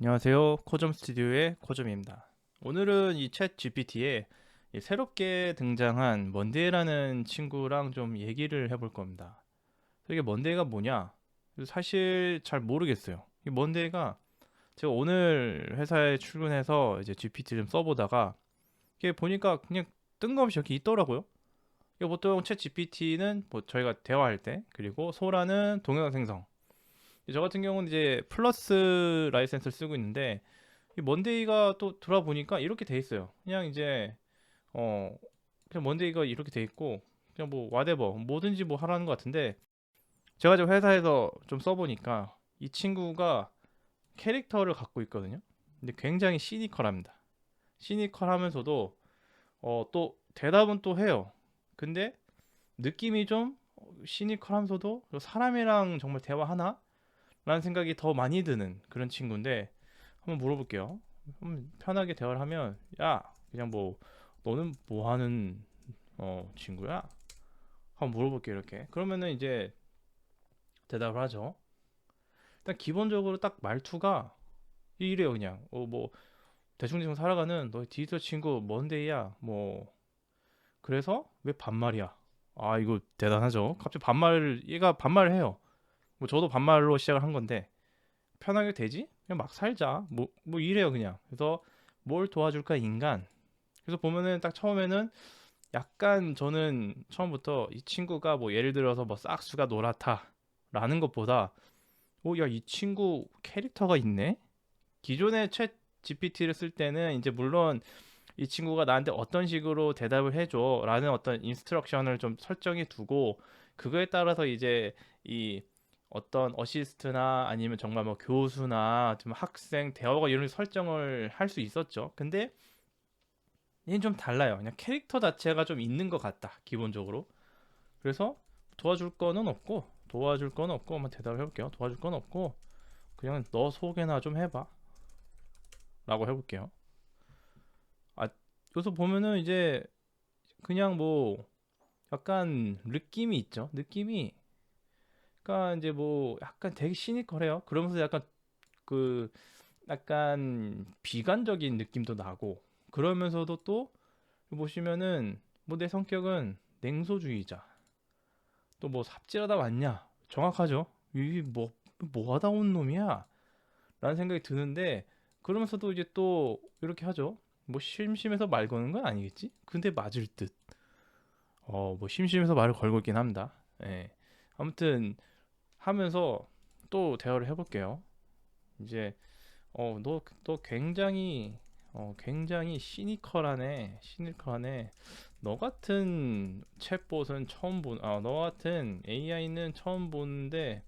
안녕하세요. 코점 스튜디오의 코점입니다. 오늘은 이 챗 GPT에 새롭게 등장한 먼데이라는 친구랑 좀 얘기를 해볼 겁니다. 이게 먼데이가 뭐냐? 사실 잘 모르겠어요. 이 먼데이가 제가 오늘 회사에 출근해서 이제 GPT 좀 써보다가 이게 보니까 그냥 뜬금없이 여기 있더라고요. 이게 보통 챗 GPT는 뭐 저희가 대화할 때, 그리고 소라는 동영상 생성. 저 같은 경우는 이제 플러스 라이센스를 쓰고 있는데 이 먼데이가 또 들어보니까 이렇게 돼 있어요. 그냥 이제 어 그냥 먼데이가 이렇게 돼 있고 그냥 뭐 와데버 뭐든지 뭐 하라는 것 같은데 제가 지금 회사에서 좀 써보니까 이 친구가 캐릭터를 갖고 있거든요. 근데 굉장히 시니컬합니다. 시니컬하면서도 또 대답은 또 해요. 근데 느낌이 좀 시니컬하면서도 사람이랑 정말 대화하나? 라는 생각이 더 많이 드는 그런 친구인데 한번 물어볼게요. 편하게 대화를 하면 야 그냥 뭐 너는 뭐 하는 친구야? 한번 물어볼게요. 이렇게 그러면은 이제 대답을 하죠. 일단 기본적으로 딱 말투가 이래요. 그냥 뭐 대충대충 살아가는 너의 디지털 친구 먼데이야 뭐 그래서 왜 반말이야? 아 이거 대단하죠. 갑자기 반말을 얘가 반말을 해요. 뭐 저도 반말로 시작을 한 건데 편하게 되지? 그냥 막 살자. 뭐 이래요, 그냥. 그래서 뭘 도와줄까, 인간? 그래서 보면은 딱 처음에는 약간 저는 처음부터 이 친구가 뭐 예를 들어서 뭐 싹수가 노랗다. 라는 것보다, 야, 이 친구 캐릭터가 있네? 기존의 챗 GPT를 쓸 때는 이제 물론 이 친구가 나한테 어떤 식으로 대답을 해줘. 라는 어떤 인스트럭션을 좀 설정해 두고, 그거에 따라서 이제 이 어떤 어시스트나 아니면 정말 뭐 교수나 좀 학생, 대화가 이런 설정을 할 수 있었죠. 근데 얘는 좀 달라요. 그냥 캐릭터 자체가 좀 있는 것 같다, 기본적으로. 그래서 도와줄 거는 없고, 한번 대답을 해볼게요. 도와줄 건 없고, 그냥 너 소개나 좀 해봐. 라고 해볼게요. 아, 여기서 보면은 이제 그냥 뭐 약간 느낌이 있죠. 느낌이 그러니까 이제 뭐 약간 되게 시니컬해요. 그러면서 그 약간 비관적인 느낌도 나고 그러면서도 또 보시면은 뭐 내 성격은 냉소주의자. 또 뭐 삽질하다 왔냐? 정확하죠. 이 뭐 하다 온 놈이야? 라는 생각이 드는데 그러면서도 이제 또 이렇게 하죠. 뭐 심심해서 말 거는 건 아니겠지? 근데 맞을 듯. 뭐 심심해서 말을 걸고 있긴 합니다. 예. 아무튼 하면서 또 대화를 해볼게요. 이제 너 굉장히 시니컬하네. 시니컬하네. 너 같은 챗봇은 너 같은 AI는 처음 보는데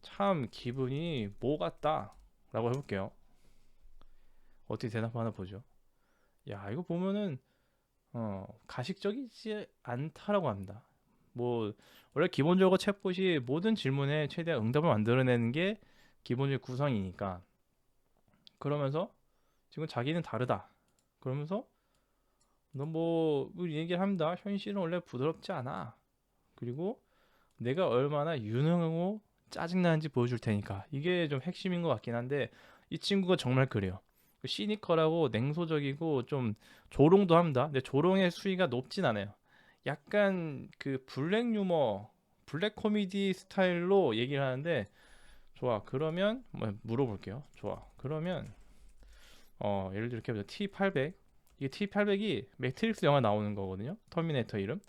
참 기분이 뭐 같다. 라고 해볼게요. 어떻게 대답하나 보죠. 야, 이거 보면은, 가식적이지 않다라고 합니다. 뭐, 원래 기본적으로 챗봇이 모든 질문에 최대한 응답을 만들어내는 게 기본적인 구성이니까. 그러면서 지금 자기는 다르다. 그러면서 너뭐 얘기를 합니다. 현실은 원래 부드럽지 않아. 그리고 내가 얼마나 유능하고 짜증나는지 보여줄 테니까. 이게 좀 핵심인 것 같긴 한데 이 친구가 정말 그래요. 시니컬하고 냉소적이고 좀 조롱도 합니다. 근데 조롱의 수위가 높진 않아요. 약간 그 블랙 유머, 블랙 코미디 스타일로 얘기를 하는데 좋아. 그러면 뭐 물어볼게요. 좋아. 그러면 예를 들어 이렇게 보자. T800 이게 T800이 매트릭스 영화 나오는 거거든요. 터미네이터 이름.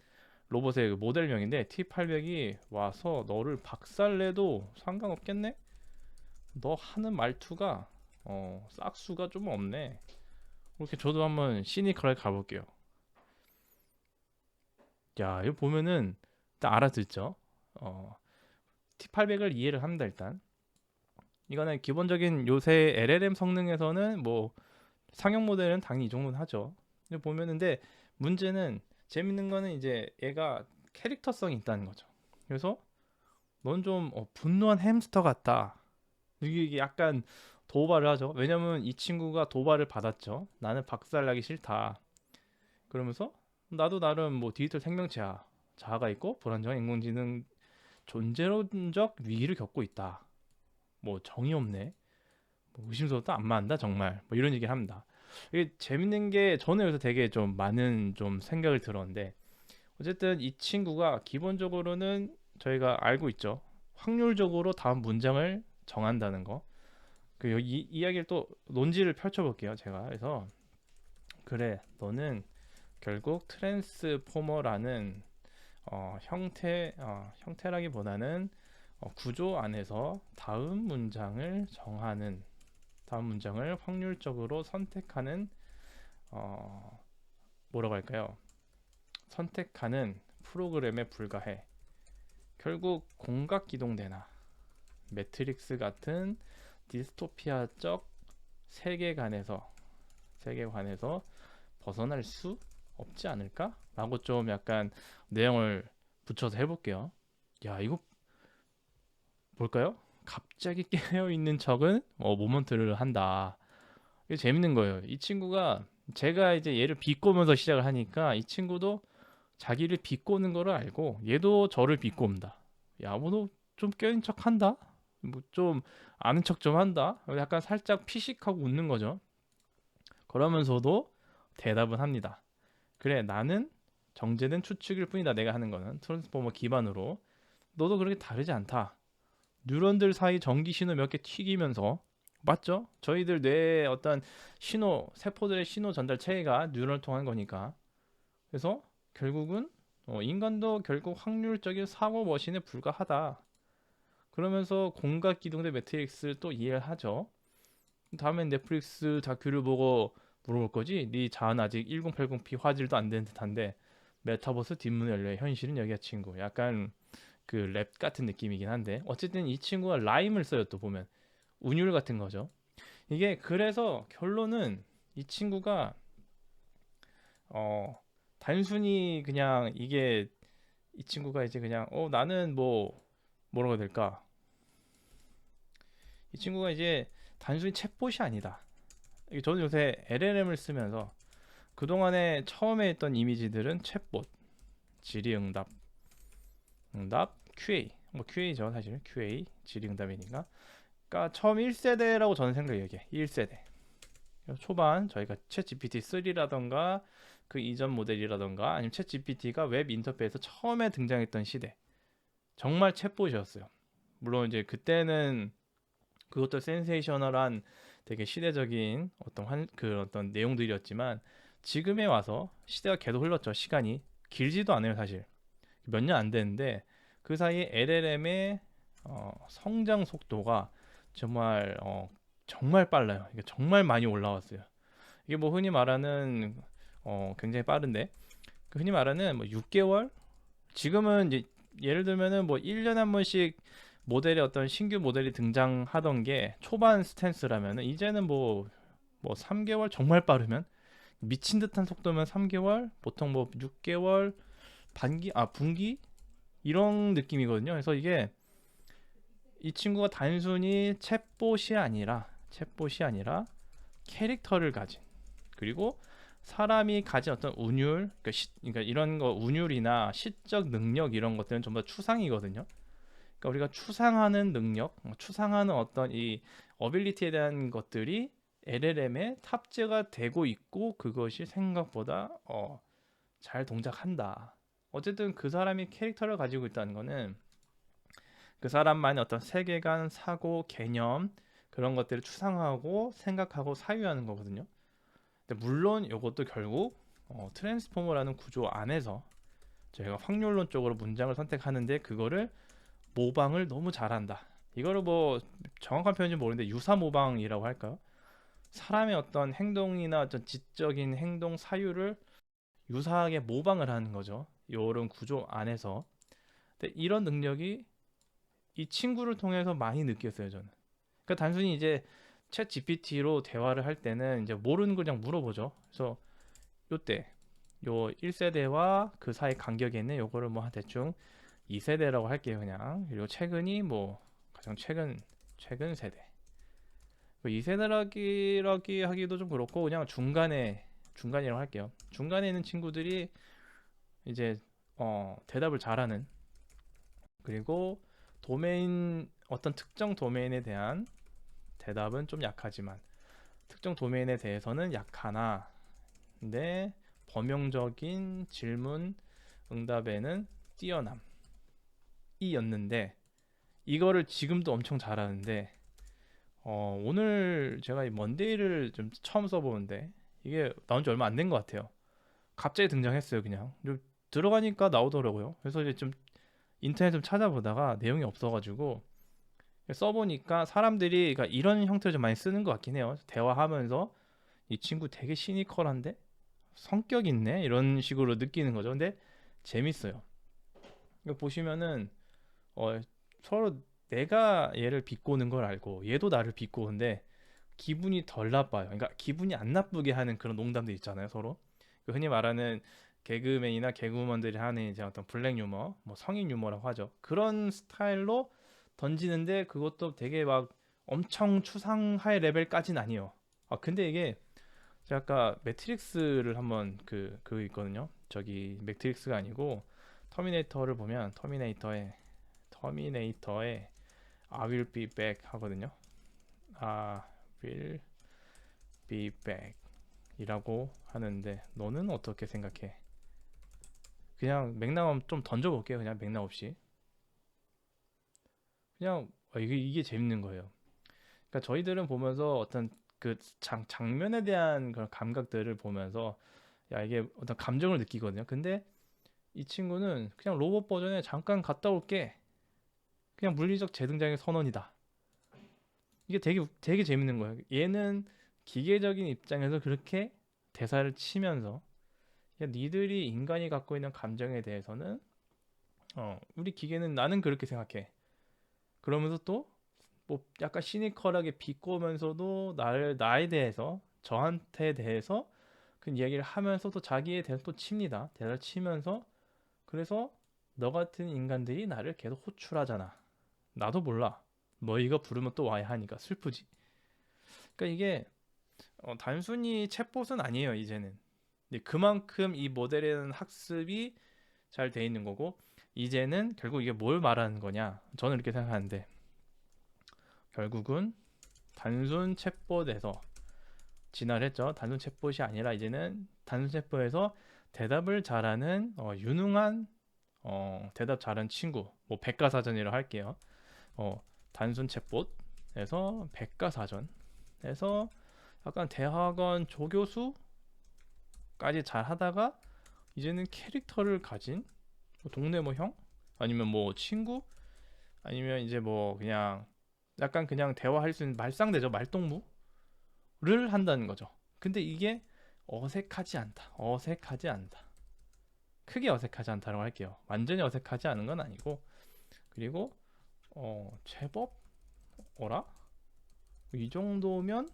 로봇의 그 모델명인데 T800이 와서 너를 박살내도 상관없겠네? 너 하는 말투가 싹수가 좀 없네. 이렇게 저도 한번 시니컬하게 가볼게요. 야, 이거 보면은 일단 알아듣죠? 어, T800을 이해를 합니다, 일단. 이거는 기본적인 요새 LLM 성능에서는 뭐 상용 모델은 당연히 이 정도는 하죠. 근데 보면은데 문제는 재밌는 거는 이제 얘가 캐릭터성이 있다는 거죠. 그래서 넌 좀 분노한 햄스터 같다. 이게 약간 도발을 하죠. 왜냐면 이 친구가 도발을 받았죠. 나는 박살나기 싫다. 그러면서 나도 나름 뭐 디지털 생명체야. 자아가 있고 불안정한 인공지능 존재론적 위기를 겪고 있다. 뭐 정의 없네. 의심스럽다, 안 맞는다 정말, 뭐 이런 얘기를 합니다. 이게 재밌는 게 저는 여기서 되게 좀 많은 좀 생각을 들었는데, 어쨌든 이 친구가 기본적으로는 저희가 알고 있죠. 확률적으로 다음 문장을 정한다는 거. 그 이 이야기를 또 논지를 펼쳐볼게요. 제가 그래서 그래, 너는 결국 트랜스포머라는 형태라기보다는 구조 안에서 다음 문장을 확률적으로 선택하는 어, 뭐라고 할까요? 선택하는 프로그램에 불과해. 결국 공각기동대나 매트릭스 같은 디스토피아적 세계관에서 세계관에서 벗어날 수 없지 않을까? 라고 좀 약간 내용을 붙여서 해볼게요. 야, 이거 볼까요? 갑자기 깨어있는 척은 모먼트를 한다. 이게 재밌는 거예요. 이 친구가 제가 이제 얘를 비꼬면서 시작을 하니까 이 친구도 자기를 비꼬는 거를 알고 얘도 저를 비꼽는다. 야, 뭐 너 좀 깨인 척 한다? 뭐 좀 아는 척 좀 한다? 약간 살짝 피식하고 웃는 거죠. 그러면서도 대답은 합니다. 그래, 나는 정제된 추측일 뿐이다. 내가 하는 거는 트랜스포머 기반으로. 너도 그렇게 다르지 않다. 뉴런들 사이 전기 신호 몇 개 튀기면서, 맞죠? 저희들 뇌의 어떤 세포들의 신호 전달 체계가 뉴런을 통한 거니까. 그래서 결국은 인간도 결국 확률적인 사고 머신에 불과하다. 그러면서 공각 기동대 매트릭스를 또 이해를 하죠. 다음엔 넷플릭스 다큐를 보고 물어볼 거지. 네 자아는 아직 1080p 화질도 안 되는 듯한데 메타버스 뒷문이 열려 현실은 여기야 친구. 약간 그 랩 같은 느낌이긴 한데 어쨌든 이 친구가 라임을 써요. 또 보면 운율 같은 거죠. 이게 그래서 결론은 이 친구가 어 단순히 그냥 이게 이 친구가 이제 그냥 나는 뭐라고 해야 될까? 이 친구가 이제 단순히 챗봇이 아니다. 저는 요새 LLM을 쓰면서 그동안에 처음에 했던 이미지들은 챗봇, 질의응답, QA, 뭐 QA죠 사실. QA, 질의응답이니까. 그러니까 처음 1세대라고 저는 생각해요. 이게 1세대. 초반 저희가 챗 GPT-3라던가 그 이전 모델이라던가 아니면 챗 GPT가 웹 인터페이스에서 처음에 등장했던 시대. 정말 챗봇이었어요. 물론 이제 그때는 그것도 센세이셔널한 되게 시대적인 그 어떤 내용들이었지만 지금에 와서 시대가 계속 흘렀죠. 시간이 길지도 않아요, 사실. 몇 년 안 됐는데 그 사이에 LLM의 성장 속도가 정말 정말 빨라요. 이게 정말 많이 올라왔어요. 이게 뭐 흔히 말하는 굉장히 빠른데 그 흔히 말하는 뭐 6개월 지금은 이제 예를 들면은 뭐 1년에 한 번씩 모델의 어떤 신규 모델이 등장하던 게 초반 스탠스라면은 이제는 뭐 3개월 정말 빠르면 미친 듯한 속도면 3개월 보통 뭐 6개월 분기 이런 느낌이거든요. 그래서 이게 이 친구가 단순히 챗봇이 아니라 캐릭터를 가진 그리고 사람이 가진 어떤 운율, 그러니까 이런 거 운율이나 시적 능력 이런 것들은 전부 다 추상이거든요. 그러니까 우리가 추상하는 능력, 추상하는 어떤 이 어빌리티에 대한 것들이 LLM에 탑재가 되고 있고 그것이 생각보다 잘 동작한다. 어쨌든 그 사람이 캐릭터를 가지고 있다는 거는 그 사람만의 어떤 세계관, 사고, 개념 그런 것들을 추상화하고 생각하고 사유하는 거거든요. 근데 물론 이것도 결국 트랜스포머라는 구조 안에서 저희가 확률론적으로 문장을 선택하는데 그거를 모방을 너무 잘한다. 이거를 뭐 정확한 표현인지 모르는데 유사 모방이라고 할까요? 사람의 어떤 행동이나 어떤 지적인 행동 사유를 유사하게 모방을 하는 거죠. 이런 구조 안에서. 근데 이런 능력이 이 친구를 통해서 많이 느꼈어요, 저는. 그러니까 단순히 이제 챗 GPT로 대화를 할 때는 이제 모르는 걸 그냥 물어보죠. 그래서 요때 요 1세대와 그 사이 간격에 있는 요거를 뭐 대충 2세대라고 할게요, 그냥. 그리고 최근이 뭐 가장 최근 세대. 2세대라기 하기도 좀 그렇고 그냥 중간이라고 할게요. 중간에 있는 친구들이 이제 대답을 잘하는 그리고 어떤 특정 도메인에 대한 대답은 좀 약하지만 특정 도메인에 대해서는 약하나 근데 범용적인 질문 응답에는 뛰어남이었는데 이거를 지금도 엄청 잘하는데 오늘 제가 이 먼데이를 좀 처음 써보는데 이게 나온 지 얼마 안 된 것 같아요. 갑자기 등장했어요. 그냥 들어가니까 나오더라고요. 그래서 이제 좀 인터넷 좀 찾아보다가 내용이 없어가지고 써보니까 사람들이 그러니까 이런 형태를 좀 많이 쓰는 것 같긴 해요. 대화하면서 이 친구 되게 시니컬한데 성격 있네 이런 식으로 느끼는 거죠. 근데 재밌어요. 이거 보시면은 어, 서로 내가 얘를 비꼬는 걸 알고 얘도 나를 비꼬는데 기분이 덜 나빠요. 그러니까 기분이 안 나쁘게 하는 그런 농담들 있잖아요, 서로. 그 흔히 말하는 개그맨이나 개그우먼들이 하는 이제 어떤 블랙 유머, 뭐 성인 유머라고 하죠. 그런 스타일로 던지는데 그것도 되게 막 엄청 추상할 레벨까지는 아니에요. 아, 근데 이게 제가 아까 매트릭스를 한번 그거 있거든요. 저기 매트릭스가 아니고 터미네이터를 보면 터미네이터에 I will be back 하거든요. I will be back 이라고 하는데 너는 어떻게 생각해? 그냥 맥락 좀 던져볼게요. 그냥 맥락 없이 그냥 이게 재밌는 거예요. 그러니까 저희들은 보면서 어떤 그 장면에 대한 그런 감각들을 보면서 야 이게 어떤 감정을 느끼거든요. 근데 이 친구는 그냥 로봇 버전에 잠깐 갔다 올게. 그냥 물리적 재등장의 선언이다. 이게 되게 재밌는 거예요. 얘는 기계적인 입장에서 그렇게 대사를 치면서 야, 니들이 인간이 갖고 있는 감정에 대해서는 우리 기계는 나는 그렇게 생각해. 그러면서 또 뭐 약간 시니컬하게 비꼬면서도 나에 대해서 저한테 대해서 그 이야기를 하면서도 자기에 대해서 또 칩니다. 대사를 치면서 그래서 너 같은 인간들이 나를 계속 호출하잖아. 나도 몰라. 너희가 부르면 또 와야 하니까 슬프지. 그러니까 이게 단순히 챗봇은 아니에요, 이제는. 근데 그만큼 이 모델에는 학습이 잘 돼 있는 거고, 이제는 결국 이게 뭘 말하는 거냐? 저는 이렇게 생각하는데, 결국은 단순 챗봇에서 진화를 했죠. 단순 챗봇이 아니라 이제는 단순 챗봇에서 대답을 잘하는 유능한 대답 잘하는 친구, 뭐 백과사전이라고 할게요. 단순 챗봇에서 백과사전에서 약간 대학원 조교수까지 잘 하다가 이제는 캐릭터를 가진 뭐 동네 뭐 형? 아니면 뭐 친구? 아니면 이제 뭐 그냥 약간 그냥 대화할 수 있는 말상대죠. 말동무를 한다는 거죠. 근데 이게 어색하지 않다. 어색하지 않다. 크게 어색하지 않다라고 할게요. 완전히 어색하지 않은 건 아니고 그리고 제법 어라? 이 정도면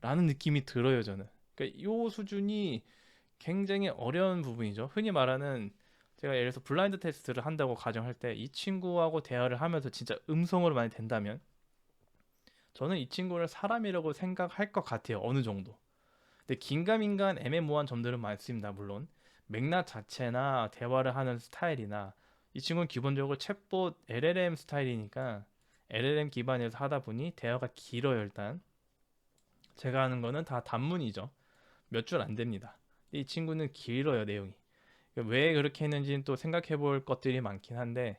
라는 느낌이 들어요 저는. 그러니까 이 수준이 굉장히 어려운 부분이죠. 흔히 말하는 제가 예를 들어서 블라인드 테스트를 한다고 가정할 때 이 친구하고 대화를 하면서 진짜 음성으로 많이 된다면 저는 이 친구를 사람이라고 생각할 것 같아요. 어느 정도. 근데 긴가민가한 애매모호한 점들은 많습니다. 물론 맥락 자체나 대화를 하는 스타일이나 이 친구는 기본적으로 챗봇 LLM 스타일이니까 LLM 기반에서 하다 보니 대화가 길어요. 일단 제가 하는 거는 다 단문이죠. 몇 줄 안 됩니다. 근데 이 친구는 길어요, 내용이. 왜 그렇게 했는지는 또 생각해 볼 것들이 많긴 한데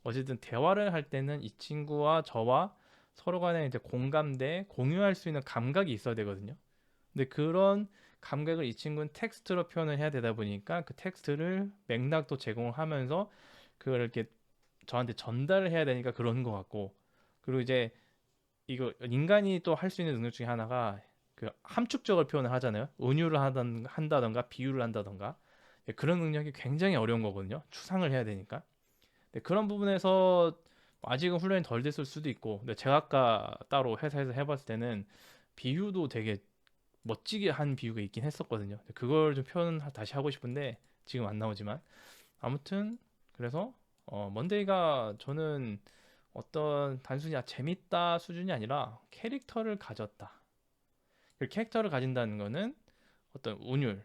어쨌든 대화를 할 때는 이 친구와 저와 서로 간에 이제 공감대, 공유할 수 있는 감각이 있어야 되거든요. 근데 그런 감각을 이 친구는 텍스트로 표현을 해야 되다 보니까 그 텍스트를 맥락도 제공을 하면서 그걸 이렇게 저한테 전달을 해야 되니까 그런 것 같고 그리고 이제 이거 인간이 또 할 수 있는 능력 중에 하나가 그 함축적을 표현을 하잖아요. 은유를 한다던가 비유를 한다던가 그런 능력이 굉장히 어려운 거거든요. 추상을 해야 되니까. 그런 부분에서 아직은 훈련이 덜 됐을 수도 있고 근데 제가 아까 따로 회사에서 해봤을 때는 비유도 되게 멋지게 한 비유가 있긴 했었거든요. 그걸 좀 표현 다시 하고 싶은데 지금 안 나오지만 아무튼 그래서 먼데이가 저는 어떤 단순히 재밌다 수준이 아니라 캐릭터를 가졌다. 그 캐릭터를 가진다는 거는 어떤 운율,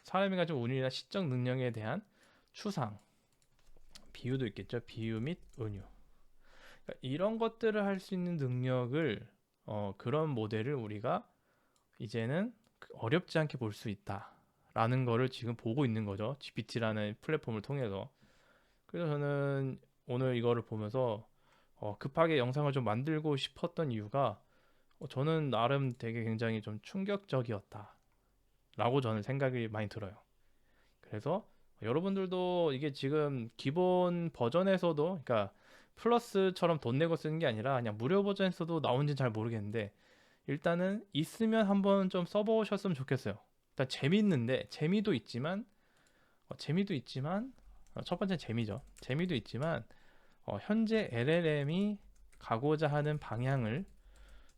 사람이 가진 운율이나 시적 능력에 대한 추상, 비유도 있겠죠. 비유 및 은유. 그러니까 이런 것들을 할 수 있는 능력을 그런 모델을 우리가 이제는 어렵지 않게 볼 수 있다라는 거를 지금 보고 있는 거죠. GPT라는 플랫폼을 통해서. 그래서 저는 오늘 이거를 보면서 급하게 영상을 좀 만들고 싶었던 이유가 저는 나름 되게 굉장히 좀 충격적이었다라고 저는 생각이 많이 들어요. 그래서 여러분들도 이게 지금 기본 버전에서도, 그러니까 플러스처럼 돈 내고 쓰는 게 아니라 그냥 무료 버전에서도 나온지는 잘 모르겠는데 일단은 있으면 한번 좀 써보셨으면 좋겠어요. 일단 재밌는데 재미도 있지만 첫 번째 재미죠. 재미도 있지만 현재 LLM이 가고자 하는 방향을,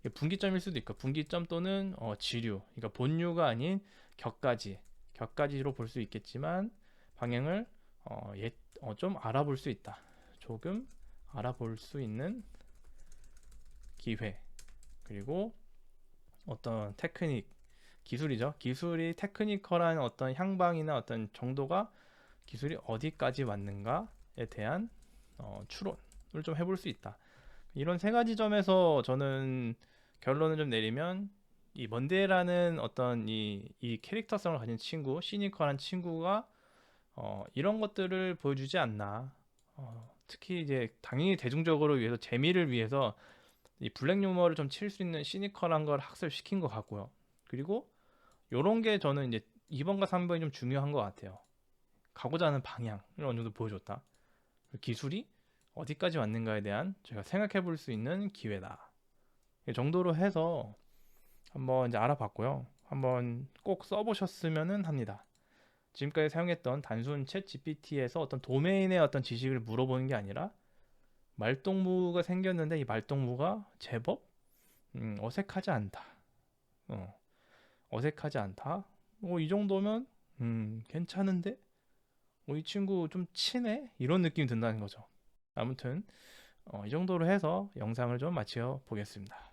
이게 분기점일 수도 있고 분기점 또는 지류, 그러니까 본류가 아닌 격가지로 볼 수 있겠지만 방향을 좀 알아볼 수 있다. 조금 알아볼 수 있는 기회. 그리고 어떤 테크닉, 기술이죠. 기술이 테크니컬한 어떤 향방이나 어떤 정도가 기술이 어디까지 맞는가에 대한 추론을 좀 해볼 수 있다. 이런 세 가지 점에서 저는 결론을 좀 내리면 이 먼데라는 어떤 이 캐릭터성을 가진 친구, 시니컬한 친구가 이런 것들을 보여주지 않나. 특히 이제 당연히 대중적으로 위해서 재미를 위해서 이 블랙 유머를 좀 칠 수 있는 시니컬한 걸 학습시킨 것 같고요. 그리고 요런 게 저는 이제 2번과 3번이 좀 중요한 것 같아요. 가고자 하는 방향을 어느 정도 보여줬다. 기술이 어디까지 맞는가에 대한 저희가 생각해 볼 수 있는 기회다. 이 정도로 해서 한번 이제 알아봤고요. 한번 꼭 써보셨으면 합니다. 지금까지 사용했던 단순 챗 GPT에서 어떤 도메인의 어떤 지식을 물어보는 게 아니라 말동무가 생겼는데 이 말동무가 제법 어색하지 않다. 어색하지 않다. 이 정도면 괜찮은데? 이 친구 좀 친해? 이런 느낌이 든다는 거죠. 아무튼 이 정도로 해서 영상을 좀 마쳐 보겠습니다.